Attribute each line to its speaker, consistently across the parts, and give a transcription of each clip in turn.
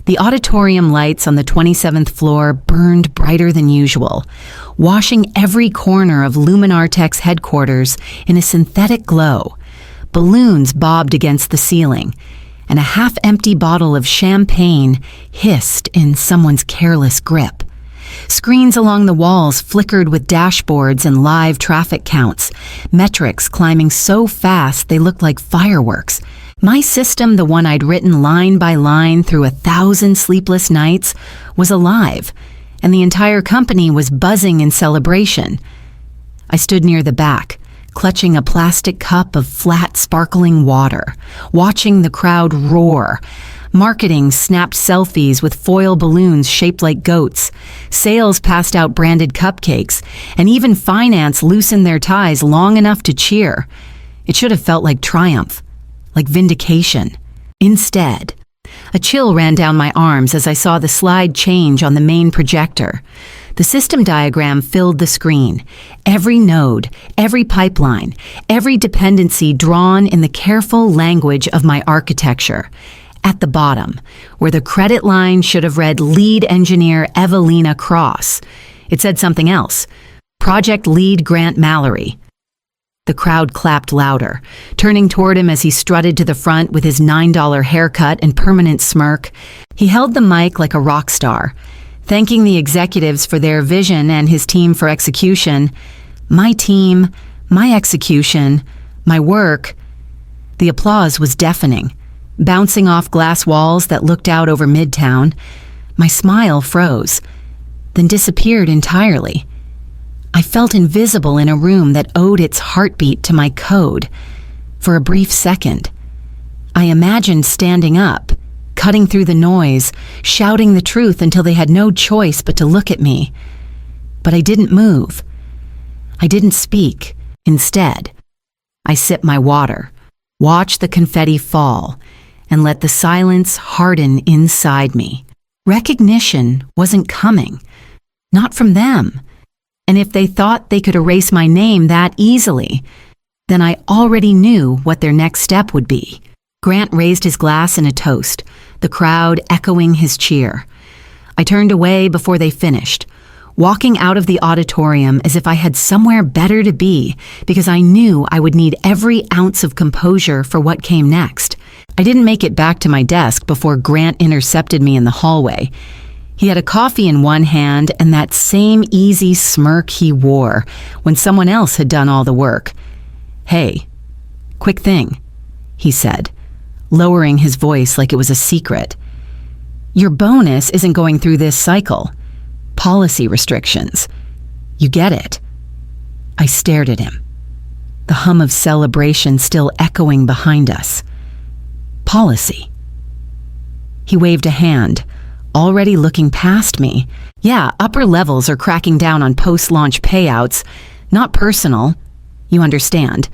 Speaker 1: The auditorium lights on the 27th floor burned brighter than usual, washing every corner of Luminartech's headquarters in a synthetic glow. Balloons bobbed against the ceiling, and a half-empty bottle of champagne hissed in someone's careless grip. Screens along the walls flickered with dashboards and live traffic counts, metrics climbing so fast they looked like fireworks. My system, the one I'd written line by line through 1,000 sleepless nights, was alive, and the entire company was buzzing in celebration. I stood near the back, clutching a plastic cup of flat, sparkling water, watching the crowd roar. Marketing snapped selfies with foil balloons shaped like goats. Sales passed out branded cupcakes, and even finance loosened their ties long enough to cheer. It should have felt like triumph, like vindication. Instead, a chill ran down my arms as I saw the slide change on the main projector. The system diagram filled the screen. Every node, every pipeline, every dependency drawn in the careful language of my architecture. At the bottom, where the credit line should have read Lead Engineer Evelina Cross, it said something else. Project Lead Grant Mallory. The crowd clapped louder, turning toward him as he strutted to the front with his $9 haircut and permanent smirk. He held the mic like a rock star, thanking the executives for their vision and his team for execution. My team, my execution, my work. The applause was deafening, bouncing off glass walls that looked out over Midtown. My smile froze, then disappeared entirely. I felt invisible in a room that owed its heartbeat to my code. For a brief second, I imagined standing up, cutting through the noise, shouting the truth until they had no choice but to look at me. But I didn't move. I didn't speak. Instead, I sipped my water, watched the confetti fall, and let the silence harden inside me. Recognition wasn't coming, not from them. And if they thought they could erase my name that easily, then I already knew what their next step would be. Grant raised his glass in a toast, the crowd echoing his cheer. I turned away before they finished, walking out of the auditorium as if I had somewhere better to be, because I knew I would need every ounce of composure for what came next. I didn't make it back to my desk before Grant intercepted me in the hallway. He had a coffee in one hand and that same easy smirk he wore when someone else had done all the work. "Hey, quick thing," he said, lowering his voice like it was a secret. "Your bonus isn't going through this cycle. Policy restrictions. You get it?" I stared at him, the hum of celebration still echoing behind us. Policy. He waved a hand, already looking past me. "Yeah, upper levels are cracking down on post-launch payouts. Not personal. You understand."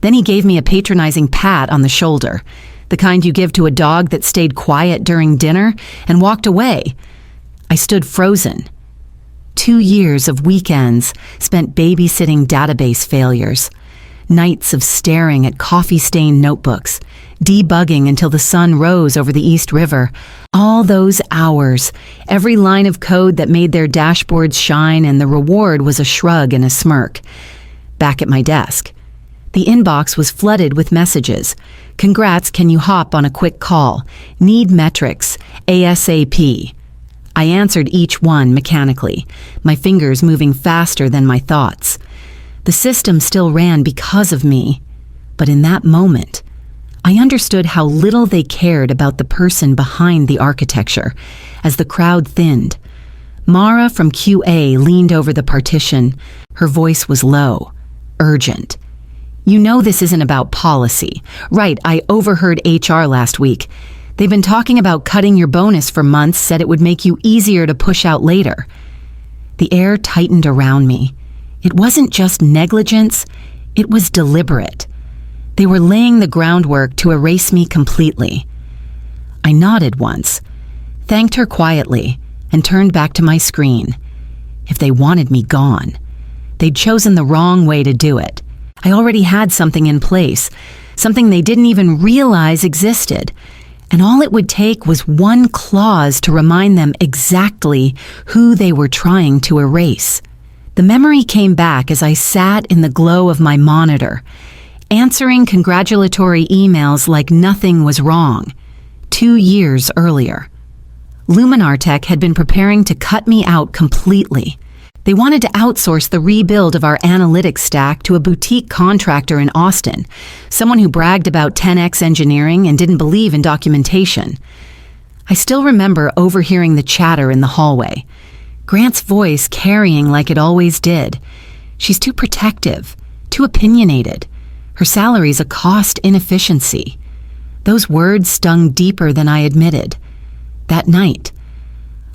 Speaker 1: Then he gave me a patronizing pat on the shoulder, the kind you give to a dog that stayed quiet during dinner, and walked away. I stood frozen. 2 years of weekends spent babysitting database failures, nights of staring at coffee-stained notebooks, debugging until the sun rose over the East River. All those hours, every line of code that made their dashboards shine, and the reward was a shrug and a smirk. Back at my desk, the inbox was flooded with messages. "Congrats, can you hop on a quick call? Need metrics, ASAP." I answered each one mechanically, my fingers moving faster than my thoughts. The system still ran because of me, but in that moment, I understood how little they cared about the person behind the architecture. As the crowd thinned, Mara from QA leaned over the partition. Her voice was low, urgent. "You know this isn't about policy. Right, I overheard HR last week. They've been talking about cutting your bonus for months, said it would make you easier to push out later." The air tightened around me. It wasn't just negligence, it was deliberate. They were laying the groundwork to erase me completely. I nodded once, thanked her quietly, and turned back to my screen. If they wanted me gone, they'd chosen the wrong way to do it. I already had something in place, something they didn't even realize existed, and all it would take was one clause to remind them exactly who they were trying to erase. The memory came back as I sat in the glow of my monitor, answering congratulatory emails like nothing was wrong. 2 years earlier, Luminar Tech had been preparing to cut me out completely. They wanted to outsource the rebuild of our analytics stack to a boutique contractor in Austin, someone who bragged about 10x engineering and didn't believe in documentation. I still remember overhearing the chatter in the hallway, Grant's voice carrying like it always did. She's too protective, too opinionated. Her salary's a cost inefficiency. Those words stung deeper than I admitted. That night,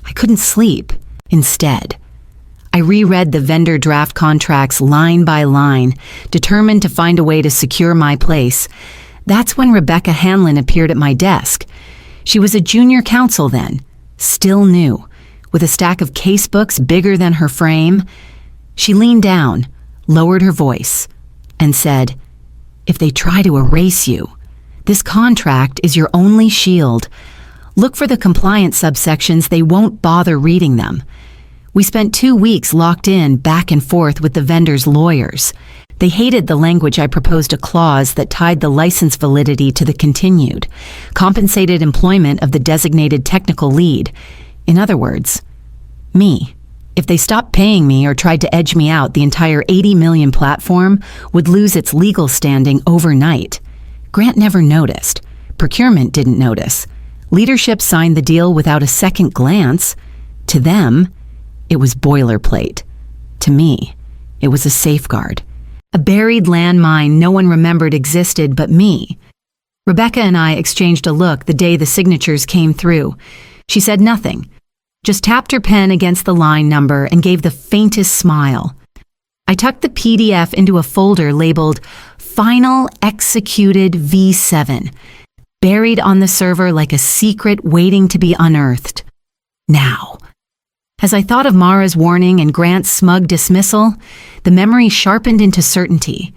Speaker 1: I couldn't sleep. Instead, I reread the vendor draft contracts line by line, determined to find a way to secure my place. That's when Rebecca Hanlon appeared at my desk. She was a junior counsel then, still new, with a stack of casebooks bigger than her frame. She leaned down, lowered her voice, and said, "If they try to erase you, this contract is your only shield. Look for the compliance subsections, they won't bother reading them." We spent 2 weeks locked in back and forth with the vendor's lawyers. They hated the language I proposed a clause that tied the license validity to the continued, compensated employment of the designated technical lead. In other words, me. If they stopped paying me or tried to edge me out, the entire 80 million platform would lose its legal standing overnight. Grant never noticed. Procurement didn't notice. Leadership signed the deal without a second glance. To them, it was boilerplate. To me, it was a safeguard. A buried landmine no one remembered existed but me. Rebecca and I exchanged a look the day the signatures came through. She said nothing, just tapped her pen against the line number and gave the faintest smile. I tucked the PDF into a folder labeled Final Executed V7, buried on the server like a secret waiting to be unearthed. Now, as I thought of Mara's warning and Grant's smug dismissal, the memory sharpened into certainty.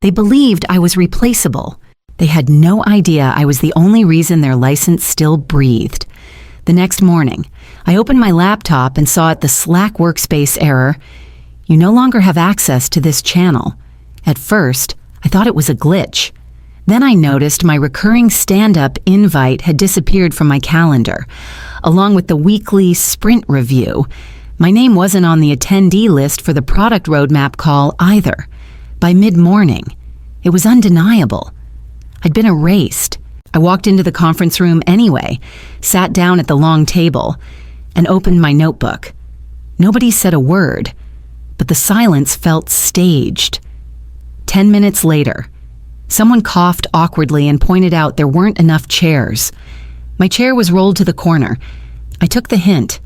Speaker 1: They believed I was replaceable. They had no idea I was the only reason their license still breathed. The next morning, I opened my laptop and saw at the Slack workspace error, "You no longer have access to this channel." At first, I thought it was a glitch. Then I noticed my recurring stand-up invite had disappeared from my calendar. Along with the weekly sprint review, my name wasn't on the attendee list for the product roadmap call either. By mid-morning, it was undeniable. I'd been erased. I walked into the conference room anyway, sat down at the long table, and opened my notebook. Nobody said a word, but the silence felt staged. 10 minutes later, someone coughed awkwardly and pointed out there weren't enough chairs. My chair was rolled to the corner. I took the hint,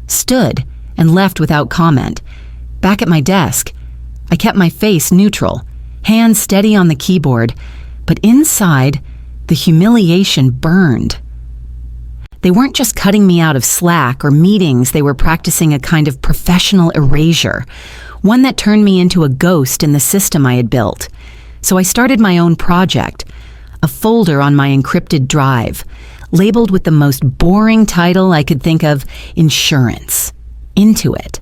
Speaker 1: stood, and left without comment. Back at my desk, I kept my face neutral, hands steady on the keyboard, but inside, the humiliation burned. They weren't just cutting me out of Slack or meetings, they were practicing a kind of professional erasure, one that turned me into a ghost in the system I had built. So I started my own project, a folder on my encrypted drive, labeled with the most boring title I could think of, Insurance. Into it,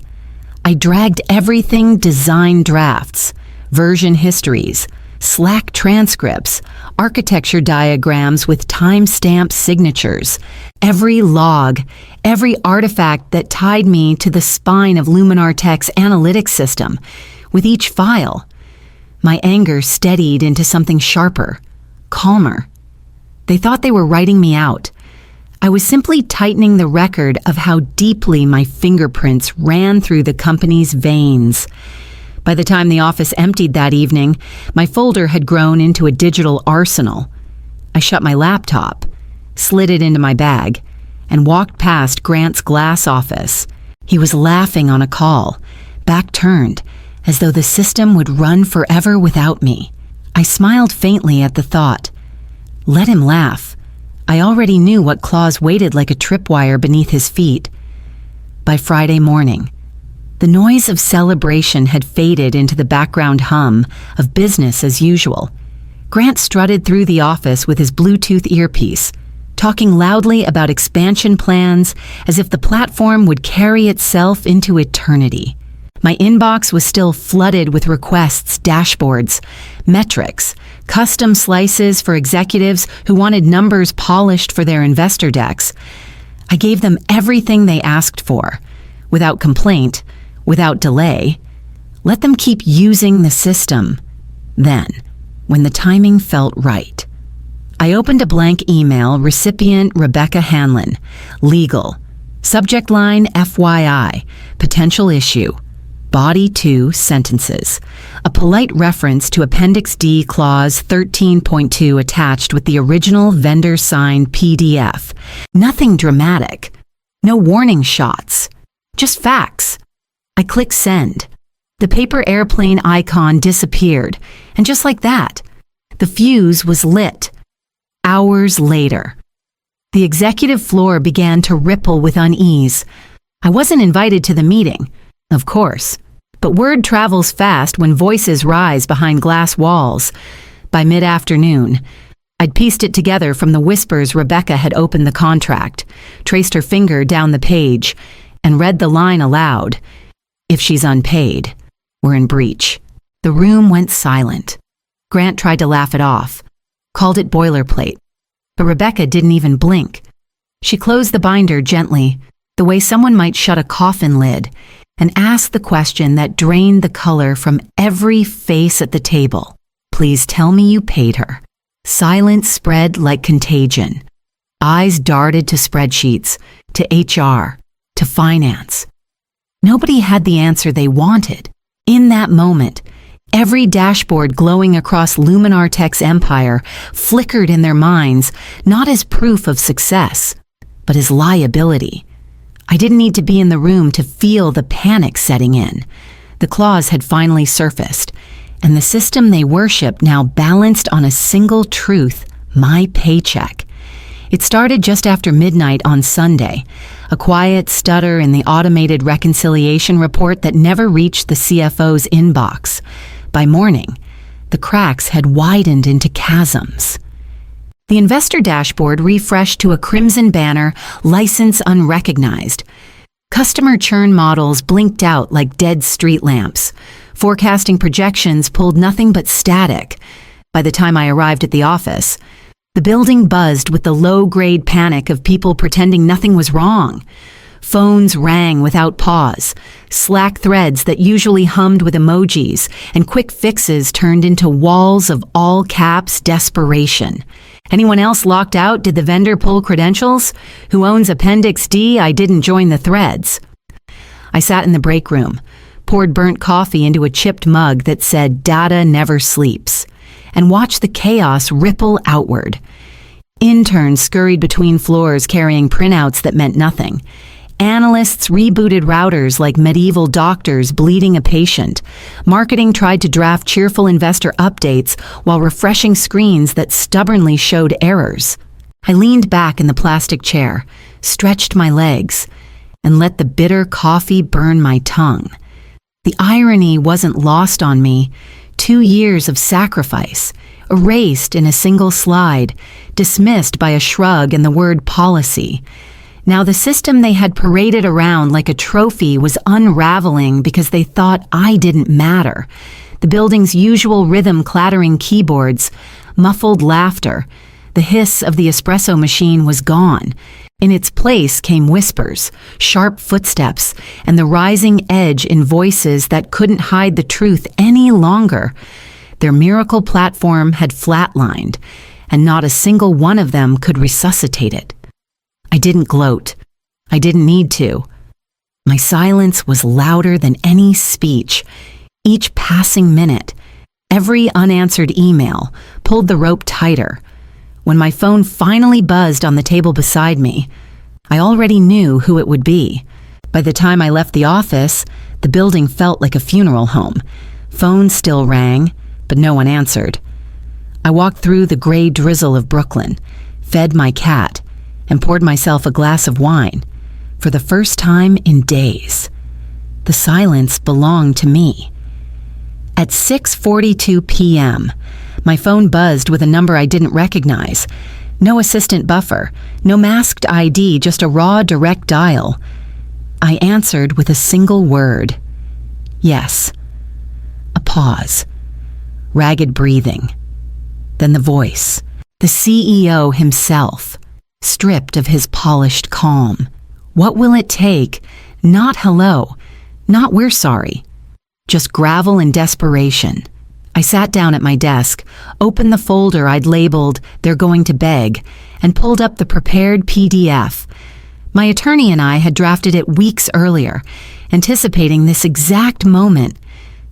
Speaker 1: I dragged everything design drafts, version histories, Slack transcripts, architecture diagrams with timestamp signatures, every log, every artifact that tied me to the spine of Luminar Tech's analytics system. With each file, my anger steadied into something sharper, calmer. They thought they were writing me out. I was simply tightening the record of how deeply my fingerprints ran through the company's veins. By the time the office emptied that evening, my folder had grown into a digital arsenal. I shut my laptop, slid it into my bag, and walked past Grant's glass office. He was laughing on a call, back turned, as though the system would run forever without me. I smiled faintly at the thought. Let him laugh. I already knew what clause waited like a tripwire beneath his feet. By Friday morning, the noise of celebration had faded into the background hum of business as usual. Grant strutted through the office with his Bluetooth earpiece, talking loudly about expansion plans as if the platform would carry itself into eternity. My inbox was still flooded with requests, dashboards, metrics, custom slices for executives who wanted numbers polished for their investor decks. I gave them everything they asked for, without complaint, without delay. Let them keep using the system. Then, when the timing felt right, I opened a blank email, recipient Rebecca Hanlon, legal, subject line FYI, potential issue. Body 2 sentences. A polite reference to Appendix D Clause 13.2 attached with the original vendor-signed PDF. Nothing dramatic. No warning shots. Just facts. I click send. The paper airplane icon disappeared, and just like that, the fuse was lit. Hours later, the executive floor began to ripple with unease. I wasn't invited to the meeting, of course, but word travels fast when voices rise behind glass walls. By mid-afternoon, I'd pieced it together from the whispers Rebecca had opened the contract, traced her finger down the page, and read the line aloud. If she's unpaid, we're in breach. The room went silent. Grant tried to laugh it off, called it boilerplate, but Rebecca didn't even blink. She closed the binder gently, the way someone might shut a coffin lid, and asked the question that drained the color from every face at the table. Please tell me you paid her. Silence spread like contagion. Eyes darted to spreadsheets, to HR, to finance. Nobody had the answer they wanted. In that moment, every dashboard glowing across Luminar Tech's empire flickered in their minds, not as proof of success, but as liability. I didn't need to be in the room to feel the panic setting in. The clause had finally surfaced, and the system they worshipped now balanced on a single truth: my paycheck. It started just after midnight on Sunday, a quiet stutter in the automated reconciliation report that never reached the CFO's inbox. By morning, the cracks had widened into chasms. The investor dashboard refreshed to a crimson banner, license unrecognized. Customer churn models blinked out like dead street lamps. Forecasting projections pulled nothing but static. By the time I arrived at the office, the building buzzed with the low-grade panic of people pretending nothing was wrong. Phones rang without pause. Slack threads that usually hummed with emojis and quick fixes turned into walls of all-caps desperation. Anyone else locked out? Did the vendor pull credentials? Who owns Appendix D? I didn't join the threads. I sat in the break room, poured burnt coffee into a chipped mug that said "Data never sleeps," and watched the chaos ripple outward. Interns scurried between floors carrying printouts that meant nothing. Analysts rebooted routers like medieval doctors bleeding a patient. Marketing tried to draft cheerful investor updates while refreshing screens that stubbornly showed errors. I leaned back in the plastic chair, stretched my legs, and let the bitter coffee burn my tongue. The irony wasn't lost on me. 2 years of sacrifice, erased in a single slide, dismissed by a shrug and the word policy. Now the system they had paraded around like a trophy was unraveling because they thought I didn't matter. The building's usual rhythm clattering keyboards, muffled laughter, the hiss of the espresso machine was gone. In its place came whispers, sharp footsteps, and the rising edge in voices that couldn't hide the truth any longer. Their miracle platform had flatlined, and not a single one of them could resuscitate it. I didn't gloat. I didn't need to. My silence was louder than any speech. Each passing minute, every unanswered email pulled the rope tighter. When my phone finally buzzed on the table beside me, I already knew who it would be. By the time I left the office, the building felt like a funeral home. Phones still rang, but no one answered. I walked through the gray drizzle of Brooklyn, fed my cat, and poured myself a glass of wine. For the first time in days, the silence belonged to me. At 6:42 p.m., my phone buzzed with a number I didn't recognize. No assistant buffer, no masked ID, just a raw direct dial. I answered with a single word. Yes. A pause. Ragged breathing. Then the voice. The CEO himself, stripped of his polished calm. What will it take? Not hello. Not we're sorry. Just gravel and desperation. I sat down at my desk, opened the folder I'd labeled "They're going to beg," and pulled up the prepared PDF. My attorney and I had drafted it weeks earlier, anticipating this exact moment.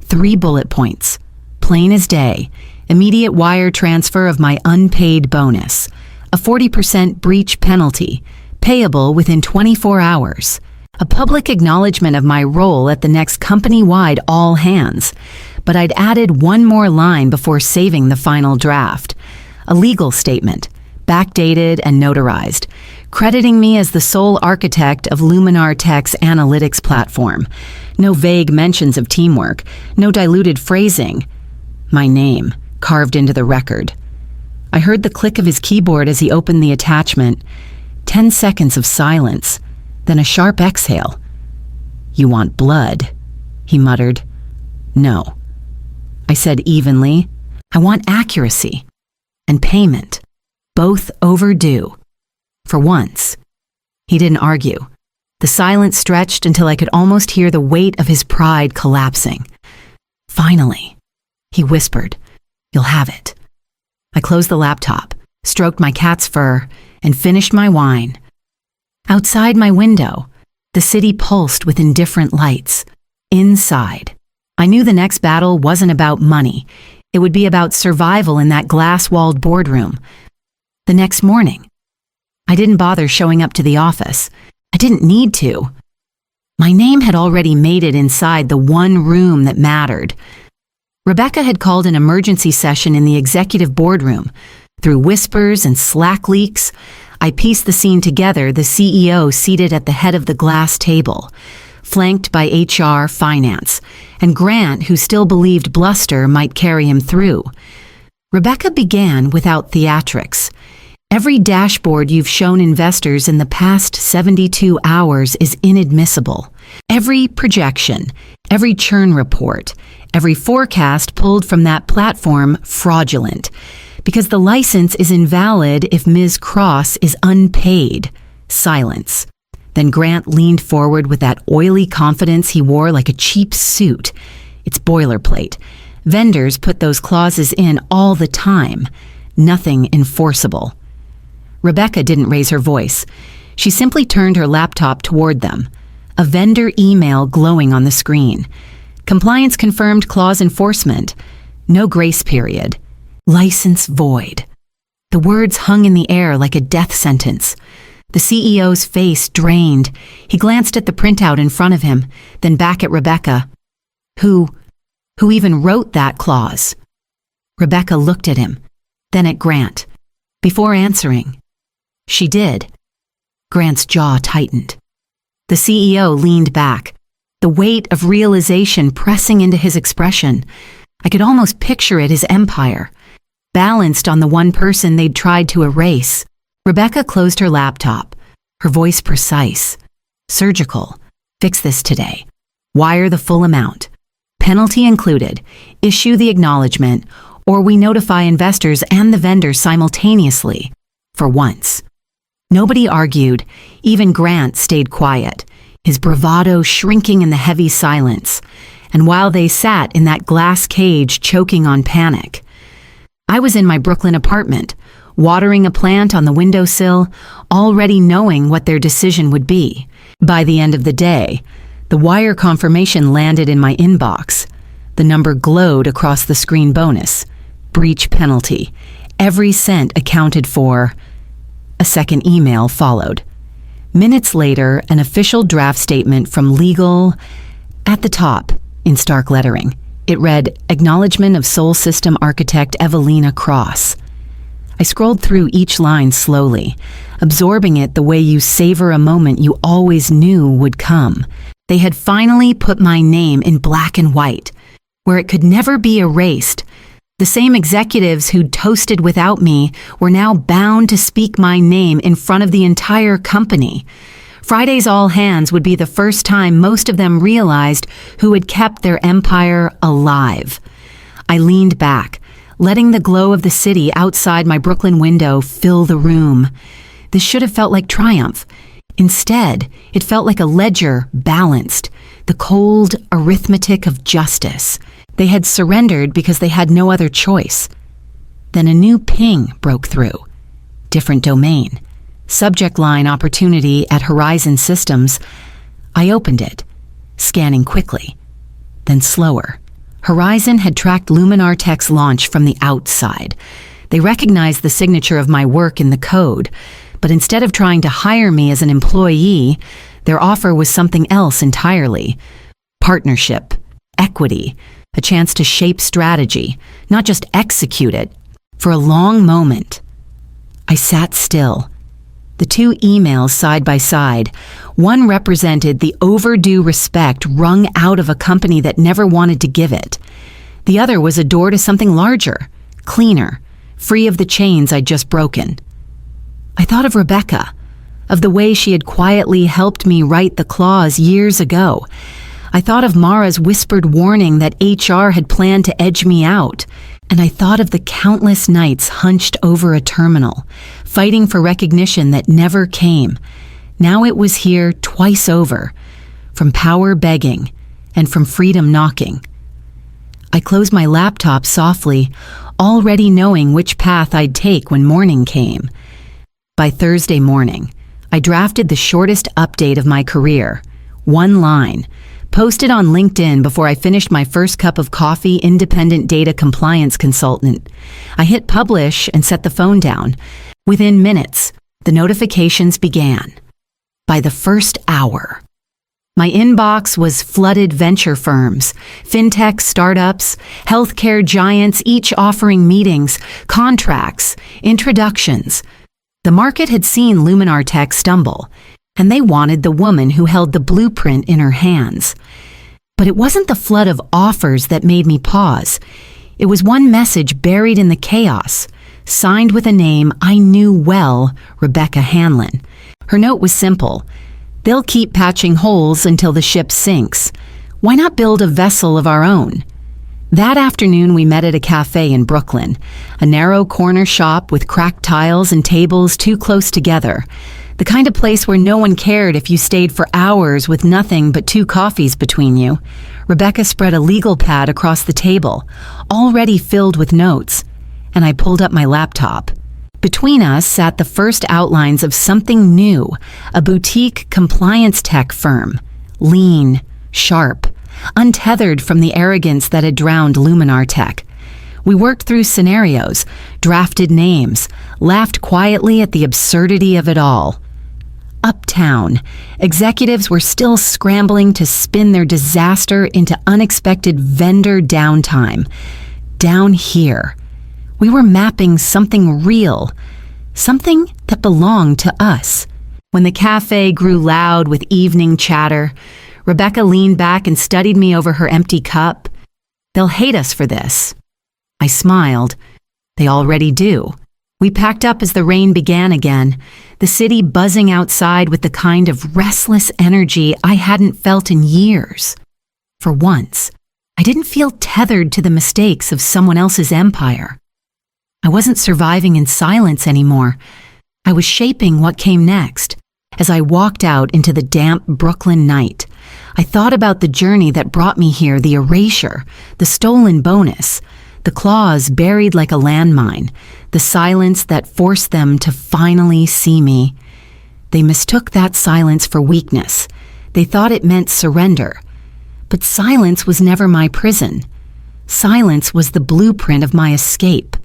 Speaker 1: 3 bullet points. Plain as day. Immediate wire transfer of my unpaid bonus. A 40% breach penalty, payable within 24 hours. A public acknowledgement of my role at the next company-wide all hands. But I'd added one more line before saving the final draft. A legal statement, backdated and notarized, crediting me as the sole architect of Luminar Tech's analytics platform. No vague mentions of teamwork, no diluted phrasing. My name, carved into the record. I heard the click of his keyboard as he opened the attachment. 10 seconds of silence, then a sharp exhale. "You want blood," he muttered. "No." I said evenly, "I want accuracy and payment, both overdue." For once. He didn't argue. The silence stretched until I could almost hear the weight of his pride collapsing. "Finally," he whispered, "you'll have it." I closed the laptop, stroked my cat's fur, and finished my wine. Outside my window, the city pulsed with indifferent lights. Inside, I knew the next battle wasn't about money. It would be about survival in that glass-walled boardroom. The next morning, I didn't bother showing up to the office. I didn't need to. My name had already made it inside the one room that mattered. Rebecca had called an emergency session in the executive boardroom. Through whispers and Slack leaks, I pieced the scene together, the CEO seated at the head of the glass table, flanked by HR, finance, and Grant, who still believed bluster might carry him through. Rebecca began without theatrics. "Every dashboard you've shown investors in the past 72 hours is inadmissible. Every projection, every churn report, every forecast pulled from that platform fraudulent, because the license is invalid if Ms. Cross is unpaid." Silence. Then Grant leaned forward with that oily confidence he wore like a cheap suit. It's boilerplate. Vendors put those clauses in all the time. Nothing enforceable. Rebecca didn't raise her voice. She simply turned her laptop toward them. A vendor email glowing on the screen. Compliance confirmed clause enforcement. No grace period. License void. The words hung in the air like a death sentence. The CEO's face drained. He glanced at the printout in front of him, then back at Rebecca. Who even wrote that clause? Rebecca looked at him, then at Grant. Before answering, "She did." Grant's jaw tightened. The CEO leaned back, the weight of realization pressing into his expression. I could almost picture it, his empire, balanced on the one person they'd tried to erase. Rebecca closed her laptop, her voice precise. "Surgical. Fix this today. Wire the full amount. Penalty included. Issue the acknowledgement, or we notify investors and the vendor simultaneously." For once. Nobody argued. Even Grant stayed quiet, his bravado shrinking in the heavy silence. And while they sat in that glass cage choking on panic, I was in my Brooklyn apartment, watering a plant on the windowsill, already knowing what their decision would be. By the end of the day, the wire confirmation landed in my inbox. The number glowed across the screen. Bonus. Breach penalty. Every cent accounted for. A second email followed. Minutes later, an official draft statement from legal. At the top, in stark lettering, it read, "Acknowledgement of Sole System Architect Evelina Cross." I scrolled through each line slowly, absorbing it the way you savor a moment you always knew would come. They had finally put my name in black and white, where it could never be erased. The same executives who'd toasted without me were now bound to speak my name in front of the entire company. Friday's all hands would be the first time most of them realized who had kept their empire alive. I leaned back, letting the glow of the city outside my Brooklyn window fill the room. This should have felt like triumph. Instead, it felt like a ledger balanced, the cold arithmetic of justice. They had surrendered because they had no other choice. Then a new ping broke through. Different domain. Subject line opportunity at Horizon Systems. I opened it, scanning quickly, then slower. Horizon had tracked Luminar Tech's launch from the outside. They recognized the signature of my work in the code, but instead of trying to hire me as an employee, their offer was something else entirely. Partnership, equity, a chance to shape strategy, not just execute it. For a long moment, I sat still. The two emails side by side. One represented the overdue respect wrung out of a company that never wanted to give it. The other was a door to something larger, cleaner, free of the chains I'd just broken. I thought of Rebecca, of the way she had quietly helped me write the clause years ago. I thought of Mara's whispered warning that HR had planned to edge me out. And I thought of the countless nights hunched over a terminal, fighting for recognition that never came. Now it was here twice over, from power begging and from freedom knocking. I closed my laptop softly, already knowing which path I'd take when morning came. By Thursday morning, I drafted the shortest update of my career, one line, posted on LinkedIn before I finished my first cup of coffee, independent data compliance consultant. I hit publish and set the phone down. Within minutes, the notifications began. By the first hour, my inbox was flooded venture firms, fintech startups, healthcare giants, each offering meetings, contracts, introductions. The market had seen Luminar Tech stumble, and they wanted the woman who held the blueprint in her hands. But it wasn't the flood of offers that made me pause. It was one message buried in the chaos, signed with a name I knew well, Rebecca Hanlon. Her note was simple. They'll keep patching holes until the ship sinks. Why not build a vessel of our own? That afternoon we met at a cafe in Brooklyn, a narrow corner shop with cracked tiles and tables too close together. The kind of place where no one cared if you stayed for hours with nothing but 2 coffees between you. Rebecca spread a legal pad across the table, already filled with notes, and I pulled up my laptop. Between us sat the first outlines of something new, a boutique compliance tech firm. Lean, sharp, untethered from the arrogance that had drowned Luminar Tech. We worked through scenarios, drafted names, laughed quietly at the absurdity of it all. Uptown, executives were still scrambling to spin their disaster into unexpected vendor downtime. Down here, we were mapping something real, something that belonged to us. When the cafe grew loud with evening chatter, Rebecca leaned back and studied me over her empty cup. They'll hate us for this. I smiled. They already do. We packed up as the rain began again, the city buzzing outside with the kind of restless energy I hadn't felt in years. For once, I didn't feel tethered to the mistakes of someone else's empire. I wasn't surviving in silence anymore. I was shaping what came next. As I walked out into the damp Brooklyn night, I thought about the journey that brought me here, the erasure, the stolen bonus, the claws buried like a landmine, the silence that forced them to finally see me. They mistook that silence for weakness. They thought it meant surrender. But silence was never my prison. Silence was the blueprint of my escape.